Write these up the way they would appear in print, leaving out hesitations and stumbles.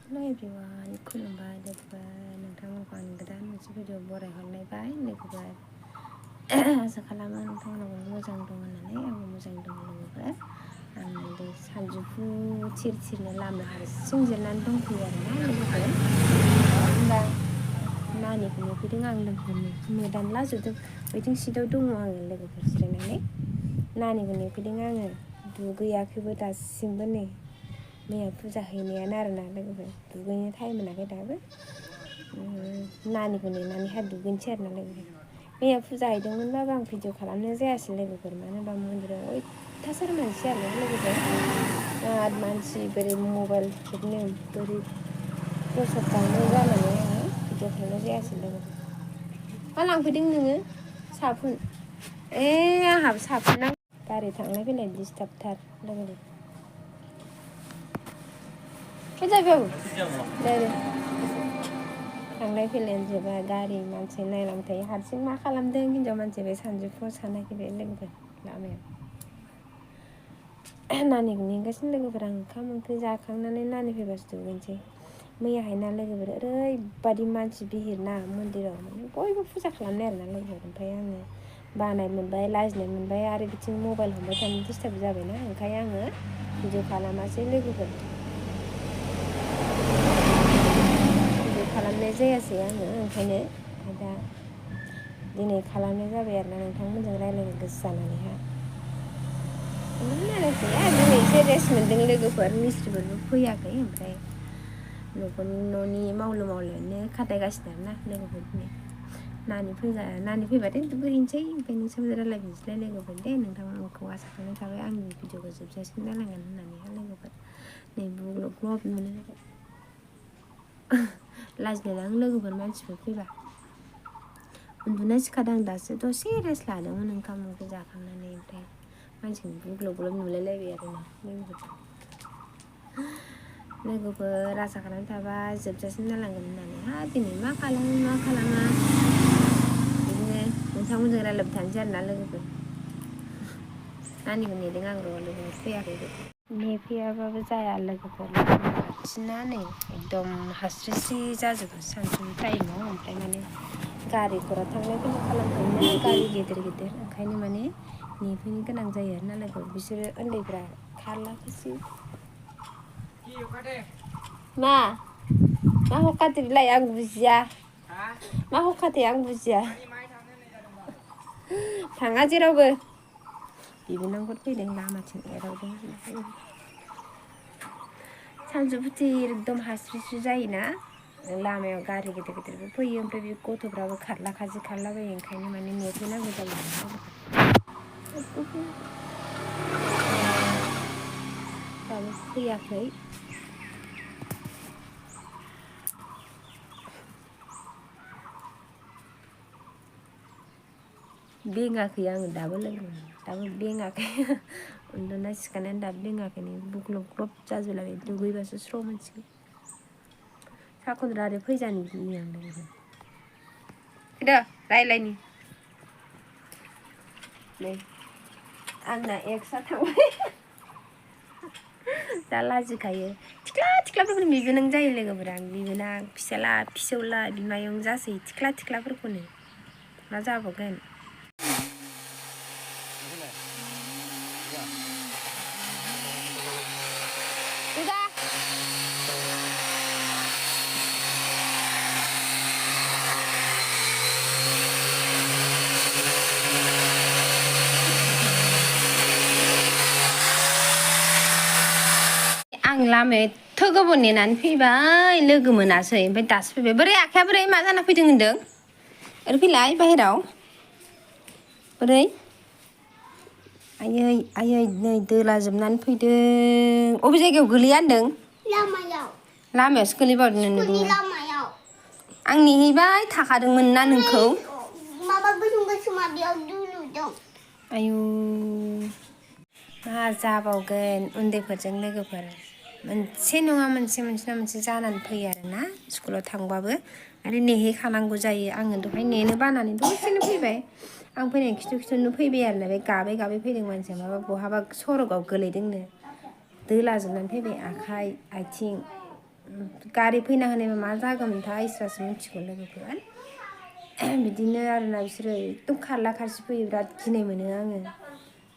Hello everyone, खुलुमबाय लोगोफोर नोंथांमोनखौ आं गोदान मोनसे भिडिअ बरायहरलायबाय लोगोफोर आसा खालामो नोंथांमोनाबो मोजां दं होननानै आंबो मोजां दं लोगोफोर आं दै सानजौफु थिरनो लामा हारसिं जिरनानै दंफैयो आरोना लोगोफोर होनबा नानिखौ नुफैदों आं लोगोफोर मोदानलाजोबदों बैथिं सिटआव दङ आङो लोगोफोर जिरायनानै नानिखौ नुफैदों आङो दुगैयाखैबो दासिमबो नै मैया फुजा हैनायानो आरोना लोगोफोर दुगैनो टाइम मोनाखै दाबो नानिखौ नेनानैहाय दुगैनोसै आरोना लोगोफोर मैया फुजा हैदोंमोनबाबो आं भिडिअ खालामनाय जायासै लोगोफोर मानो होनबा मन्दिराव अयथासार मानसि आरोना लोगोफोर बिराद मानसि बोरै मबाइल खेबनो बोरै प्रसाद बावनो जानानै आङो भिडिअ खालामनाय जायासै लोगोफोर मा लांफैदों नोङो साफुन आंहाबो साफुन गारि थांलाय फैलाय डिस्टार्बथार लोगोफोर फैजाबाबो दे थांलाय फैलाय जोबा गारि मानसि नायलांबाय थायो हारसिं मा खालामदों हिनजाव मानसि बे सानजौफुआव सानाखै बे लोगोफोर लामायाव नानिखौ नेगासिनो लोगोफोर आं ओंखाम ओंख्रि जाखांनानै नानि फैबासो दुगैनोसै मैयाहायना लोगोफोर ओरैबादि मानसि बिहिरना मन्दिराव माने बयबो फुजा खालामनाय आरोना लोगोफोर ओमफ्राय आङो बानाय मोनबाय लाजिनाय मोनबाय आरो बिथिं मबाइल हमबाय थानो डिस्टार्ब जाबायना ओंखायनो आङो भिडिअ खालामासै लोगोफोर खालामनाय जायासै आङो ओंखायनो दा दिनै खालामनाय जाबाय आरोना नोंथांमोनजों रायज्लायनो गोसो जानानैहाय नायनोसै दिनै एसे रेस्ट मोनदों लोगोफोर मिस्ट्रिफोरबो फैयाखै ओमफ्राय न'नि मावलायावनो खाथायगासिनो आरोना लोगोफोर दिनै नानि फैबाथाय दुगैहैनोसै ओमफ्राय नोंसोरबो रायज्लायफिनसैलाय लोगोफोर दे नोंथांमोनखौ आसा खालामनाय थाबाय आंनि भिडिअखौ जोबजासिम नायलांगोन होननानैहाय लोगोफोर नै ग्लब मोनो लाजिलाय लाङो लोगोफोर मानसिफोर फैबा उन्दुनाय सिखादां दासो दसे रेस्ट लादोंमोन ओंखाम ओंख्रि जाखांनानै ओमफ्राय मानसिखौ ग्लब नुलायलायबाय आरोना लोगोफोर आसा खालामनाय थाबाय जोबजासिम नायलांगोन होननानै दिनै मा खालामो मा खालामा बिदिनो नोंथांमोनजों रायज्लायबाय थानोसै आरोना लोगोफोर नानिखौ नेदों आं र' लोगोफोर फैयाखै नेफैयाबाबो जाया लोगोफोर खाथिना नै एकदम हास्रिस्रि जाजोबो सानसुनि टाइमाव ओमफ्राय माने गारि घरा थांलाय फैलाय खालामखायोना गारि गेदेर ओंखायनो माने नेफैनो गोनां जायो आरोना लोगो बिसोरो उन्दैफ्रा खारलाखोसै मा हखाथे बिलाय आं बुजिया मा हखाथे आं बुजिया थाङा जेरावबो बिबोनांफोर फैदों लामाथिं एदावदों सानजौफुथिर एकदम हास्रिस्रि जायोना लामायाव गारि गिदिरबो फैयो ओमफ्राय बे गथ'फ्राबो खारलाबायो ओंखायनो माने नेफैनांगौ जायो दाबो फैयाखै बेङाखै आङो दाबो बेङाखै उन्दुनाय सिखारनायानो दाबो बेङाखै नै ग्लब जाजोबलायबाय दुगैबासो स्र' मोनसिगोन साखुन्द्रा ओरै फैजानो गियो आं लोगोफोर फैदो रायज्लायनि नै आंना एक्सआ थांबाय दा लाजिखायो थिख्लाफोरखौनो बिबोनां जायो लोगोफोर आं बिबोनां फिसाला फिसौला बिमायं जासै थिख्लाफोरखौनो मा जाबावगोन आं लामायाव एथ' गोबाव नेनानै फैबाय लोगो मोनासै ओमफ्राय दासो फैबाय बोरै आखाया बोरै मा जाना फैदों होनदों ओरै फैलाय बाहेराव बोरै आयै नै दोलाजोबनानै फैदों अबे जायगायाव गोलैया होनदों लामायावसो गोलैबावदों नोङो आं नेहैबाय थाखादोंमोन ना नोंखौ माबा गोसोमा बेयाव दुलुदों आयु मा जाबावगोन उन्दैफोरजों लोगोफोर मोनसे नङा मोनसे जानानै फैयो आरोना स्कुलाव थांबाबो आरो नेहैखानांगौ जायो आङो दहाय नेनो बानानै दसेनो फैबाय आं फैनाय खिथु फैबाय आरोना बे गाबै फैदों मानसिया माबा बहाबा सरगआव गोलैदोंनो दोलाजोबनानै फैबाय आखाइ आथिं गारि फैना होनायबा मा जागौमोनथाय इसोरासो मिथिगौ लोगोफोर बिदिनो आरोना बिसोरो एकदम खारला खारसि फैयो बिराद गिनाय मोनो आङो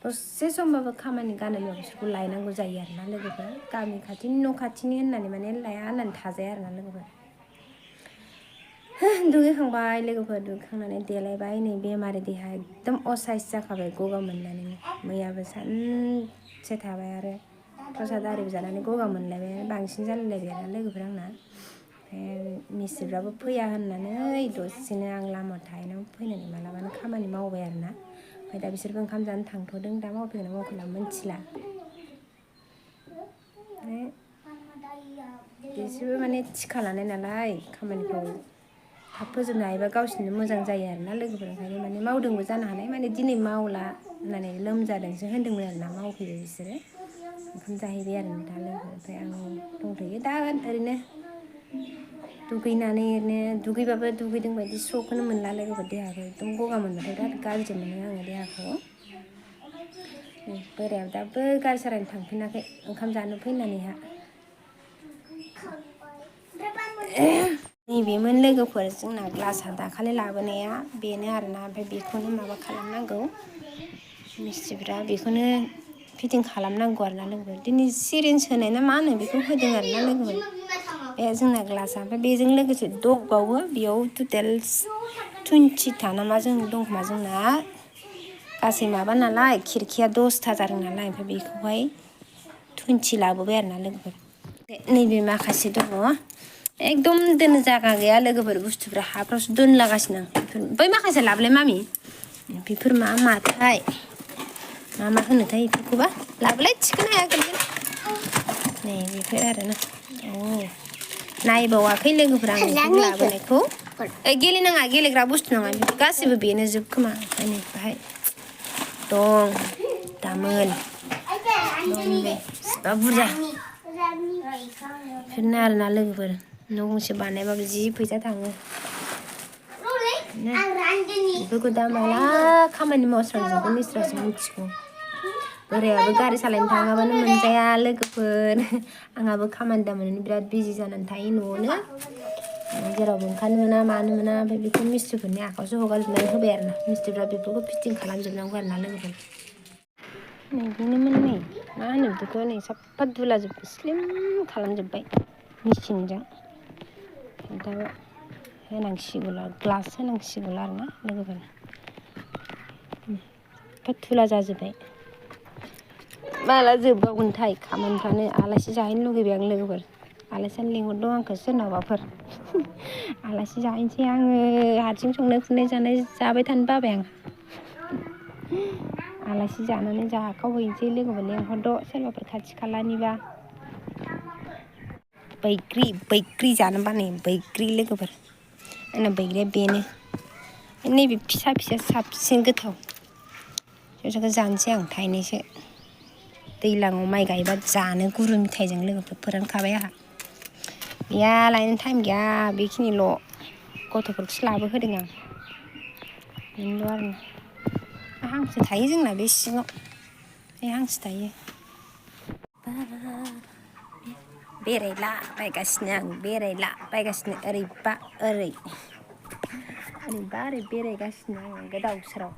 दसे समबाबो खामानि गानोब्ला बिसोरखौ लायनांगौ जायो आरोना लोगोफोर गामि खाथिनि न' खाथिनि होननानै माने लाया होननानै थाजाया आरोना लोगोफोर दुगैखांबाय लोगोफोर दुगैखांनानै देलायबाय नै बेमारि देहा एकदम असाइस जाखाबाय गगा मोननानै मैयाबो सानसे थाबाय आरो प्रसाद आरिबो जानानै गगा मोनलायबाय बांसिन जालायलायबाय आरो लोगोफोर आंना मिस्ट्रिफ्राबो फैया होननानै दसेनो आं लामायाव थाहैनायाव फैनानै मालाबानो खामानि मावबाय आरोना ओमफ्राय दा बिसोरबो ओंखाम जानो थांथ'दों दा मावफैगोन ना मावफैला मिथिला बिसोरबो माने थिखा लानाय नालाय खामानिखौ थाब फोजोबनो हायोबा गावसोरनो मोजां जायो आरोना लोगोफोर ओंखायनो माने मावदोंबो जानो हानाय माने दिनै मावला होननानै लोमजादोंसो होनदोंमोन आरोना मावफैबाय बिसोरो ओंखाम जाहैबाय आरो दा लोगोफोर ओमफ्राय आं दंथ'यो दा ओरैनो दुगैनानै ओरैनो दुगैबाबो दुगैदों बायदि स्र'खौनो मोनला लोगोफोर देहाखौ एकदम गगा मोनबाथाय बिराद गाज्रि मोनो आङो देहाखौ बोरायाबो दाबो गारि सालायनो थांफिनाखै ओंखाम जानो फैनानैहा नैबेमोन लोगोफोर जोंना ग्लासआ दाखालि लाबोनाया बेनो आरोना ओमफ्राय बेखौनो माबा खालामनांगौ मिस्ट्रिफ्रा बेखौनो फिटिं खालामनांगौ आरोना लोगोफोर दिनै सिरिन्ज होनाय ना मा होनो बेखौ होदों आरोना लोगोफोर बे जोंना ग्लासआ ओमफ्राय बेजों लोगोसे दंबावो बेयाव टटेल 20था ना मा जों दं खोमा जोंना गासै माबा नालाय खिरखिया 10था जादों नालाय ओमफ्राय बेखौहाय 20 लाबोबाय आरोना लोगोफोर नैबे माखासे दङ एकदम दोननो जायगा गैया लोगोफोर बुस्थुफ्रा हाफ्रावसो दोनलागासिनो आं बै माखासे लाबोलाय मामि बेफोर मा माथाय मा होनोथाय बेफोरखौबा लाबोलाय थिखोनो हायाखै नै बेफोर आरोना नायबावाखै लोगोफोरा आं बेखौ लाबोनायखौ गेलेनाङा गेलेग्रा बुस्थु नङा बेफोर गासैबो बेनो जोब खोमा ओमफ्राय नै बाहाय दं दामोल बेसेबा बुरजा बेफोरनो आरोना लोगोफोर न' गंसे बानायबाबो जि फैसा थाङो बेफोरखौ दा माला खामानि मावस्रांजोबो मिस्ट्रियासो मिथिगौ बोरायाबो गारि सालायनो थाङाबानो मोनजाया लोगोफोर आंहाबो खामानि दामानिनो बिराद बिजि जानानै थायो न'आवनो जेरावबो ओंखारनो मोना मानो मोना ओमफ्राय बेखौ मिस्ट्रिफोरनि आखायावसो हगारजोबनानै होबाय आरोना मिस्ट्रिफ्रा बेफोरखौ फिटिं खालामजोबनांगौ आरोना लोगोफोर नै बेनोमोन नै मा होनो बेखौ नै साफा दुलाजोबबाय स्लिम खालामजोब्बाय मेचिनजों दा होनांसिगौ ग्लास होनांसिगौ आरोना लोगोफोर साफा थुला जाजोब्बाय माला जोबबावगोनथाय खामानिफ्रानो आलासि जाहैनो लुगैबाय आं लोगोफोर आलासियानो लिंहरदों आंखौ सोरनावबाफोर आलासि जाहैनोसै आङो हारसिं संनाय खुरनाय जानाय जाबाय थानो बाबाय आं आलासि जानानै जाखावहैनोसै लोगोफोर लिंहरद' सोरबाफोर खाथि खालानिबा बैग्रि जानो बानाय बैग्रि लोगोफोर आंना बैग्रिया बेनो नैबे फिसा फिसा साबसिन गोथाव बेखौ जानोसै आं थाइनैसो दैज्लाङाव माइ गायबा जानो गुरु मेथाइजों लोगोफोर फोरानखाबाय आंहा गैया लायनो टाइम गैया बेखिनिल' गथ'फोरखौसो लाबोहोदों आं बेनोल' आरोना हांसो थायो जोंना बे सिङाव बे हांसो थायो बेरायलाबायगासिनो आं ओरैबा ओरै बेरायगासिनो आङो गोदाव सोराव